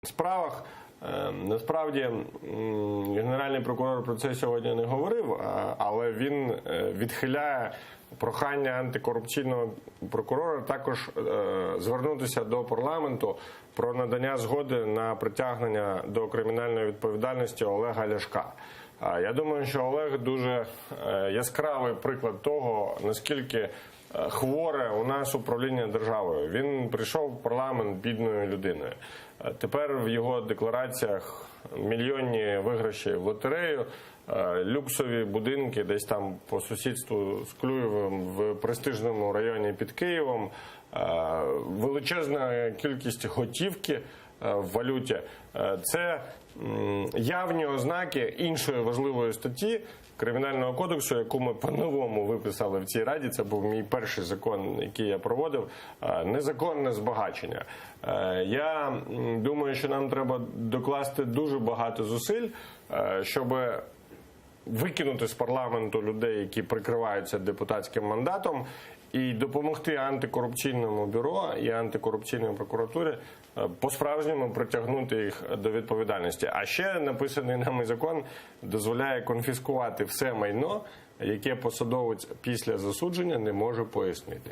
справах. Насправді, Генеральний прокурор про це сьогодні не говорив, але він відхиляє прохання антикорупційного прокурора також звернутися до парламенту про надання згоди на притягнення до кримінальної відповідальності Олега Ляшка. Я думаю, що Олег дуже яскравий приклад того, наскільки хворе у нас управління державою. Він прийшов в парламент бідною людиною. Тепер в його деклараціях мільйонні виграші в лотерею, люксові будинки десь там по сусідству з Клюєвим в престижному районі під Києвом, величезна кількість готівки в валюті. Це явні ознаки іншої важливої статті Кримінального кодексу, яку ми по-новому виписали в цій Раді. Це був мій перший закон, який я проводив. Незаконне збагачення. Я думаю, що нам треба докласти дуже багато зусиль, щоб викинути з парламенту людей, які прикриваються депутатським мандатом, і допомогти антикорупційному бюро і антикорупційній прокуратурі по-справжньому притягнути їх до відповідальності. А ще написаний нами закон дозволяє конфіскувати все майно, яке посадовець після засудження не може пояснити.